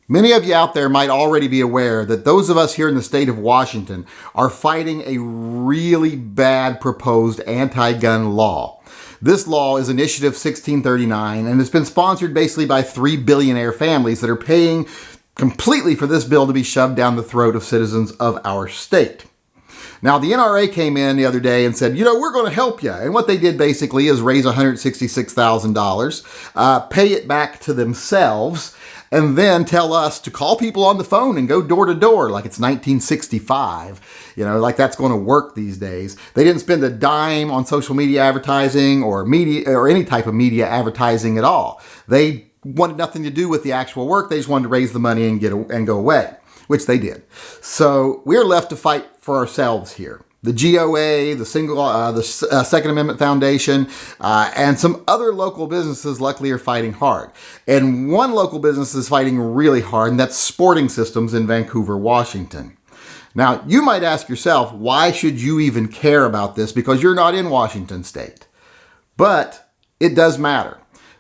Many of you out there might already be aware that those of us here in the state of Washington are fighting a really bad proposed anti-gun law. This law is Initiative 1639, and it's been sponsored basically by 3 billionaire families that are paying completely for this bill to be shoved down the throat of citizens of our state. Now, the NRA came in the other day and said, we're going to help you. And what they did basically is raise $166,000, pay it back to themselves, and then tell us to call people on the phone and go door to door like it's 1965. Like that's going to work these days. They didn't spend a dime on social media advertising or media or any type of media advertising at all. They wanted nothing to do with the actual work. They just wanted to raise the money and go away, which they did. So we're left to fight for ourselves here. The GOA, the Second Amendment Foundation, and some other local businesses luckily are fighting hard. And one local business is fighting really hard, and that's Sporting Systems in Vancouver, Washington. Now, you might ask yourself, why should you even care about this? Because you're not in Washington state. But it does matter.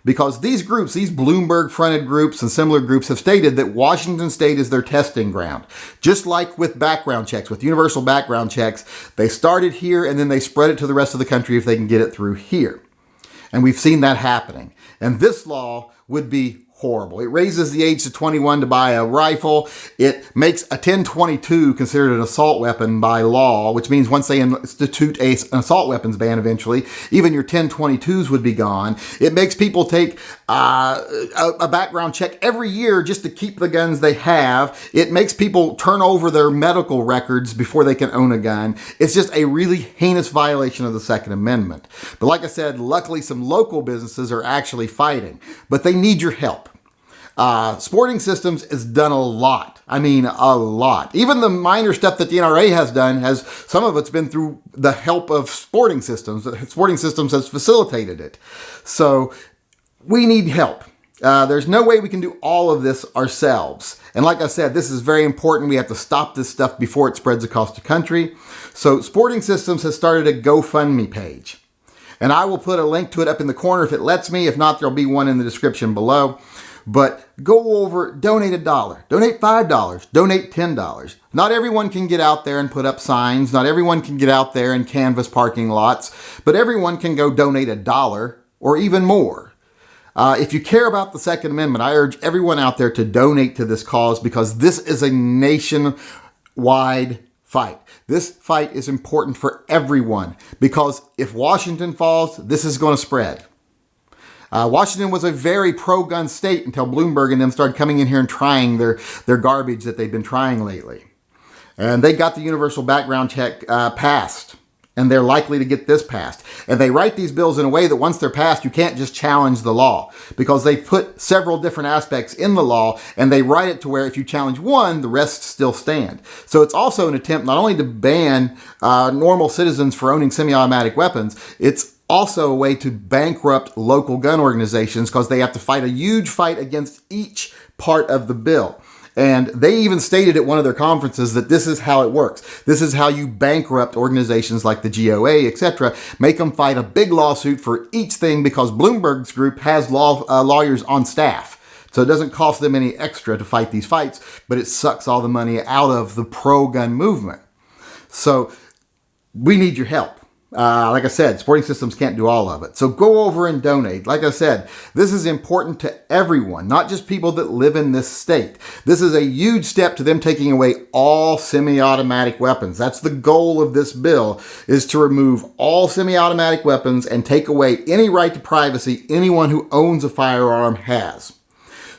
Because these groups, these Bloomberg-fronted groups and similar groups have stated that Washington state is their testing ground. Just like with background checks, with universal background checks, they started here and then they spread it to the rest of the country if they can get it through here. And we've seen that happening. And this law would be horrible. It raises the age to 21 to buy a rifle. It makes a 1022 considered an assault weapon by law, which means once they institute an assault weapons ban eventually, even your 1022s would be gone. It makes people take a background check every year just to keep the guns they have. It makes people turn over their medical records before they can own a gun. It's just a really heinous violation of the Second Amendment. But like I said, luckily some local businesses are actually fighting, but they need your help. Sporting Systems has done a lot. I mean, a lot. Even the minor stuff that the NRA has done some of it's been through the help of Sporting Systems. Sporting Systems has facilitated it. So we need help. There's no way we can do all of this ourselves. And like I said, this is very important. We have to stop this stuff before it spreads across the country. So Sporting Systems has started a GoFundMe page. And I will put a link to it up in the corner if it lets me. If not, there'll be one in the description below. But go over, donate $1, donate $5, donate $10. Not everyone can get out there and put up signs. Not everyone can get out there and canvass parking lots, but everyone can go donate $1 or even more. If you care about the Second Amendment, I urge everyone out there to donate to this cause because this is a nationwide fight. This fight is important for everyone because if Washington falls, this is going to spread. Washington was a very pro-gun state until Bloomberg and them started coming in here and trying their garbage that they've been trying lately. And they got the universal background check passed. And they're likely to get this passed. And they write these bills in a way that once they're passed, you can't just challenge the law. Because they put several different aspects in the law, and they write it to where if you challenge one, the rest still stand. So it's also an attempt not only to ban normal citizens for owning semi-automatic weapons, it's also a way to bankrupt local gun organizations because they have to fight a huge fight against each part of the bill. And they even stated at one of their conferences that this is how it works. This is how you bankrupt organizations like the GOA, etc. Make them fight a big lawsuit for each thing because Bloomberg's group has lawyers on staff. So it doesn't cost them any extra to fight these fights, but it sucks all the money out of the pro-gun movement. So we need your help. Like I said, Sporting Systems can't do all of it. So go over and donate. Like I said, this is important to everyone, not just people that live in this state. This is a huge step to them taking away all semi-automatic weapons. That's the goal of this bill, is to remove all semi-automatic weapons and take away any right to privacy anyone who owns a firearm has.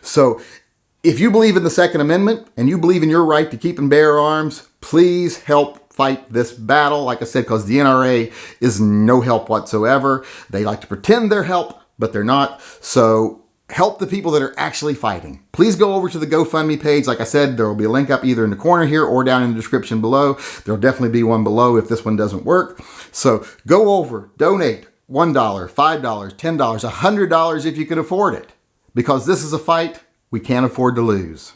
So if you believe in the Second Amendment and you believe in your right to keep and bear arms, please help fight this battle, like I said, because the NRA is no help whatsoever. They like to pretend they're help, but they're not. So help the people that are actually fighting. Please go over to the GoFundMe page. Like I said, there will be a link up either in the corner here or down in the description below. There'll definitely be one below if this one doesn't work. So go over, donate $1, $5, $10, $100 if you can afford it. Because this is a fight we can't afford to lose.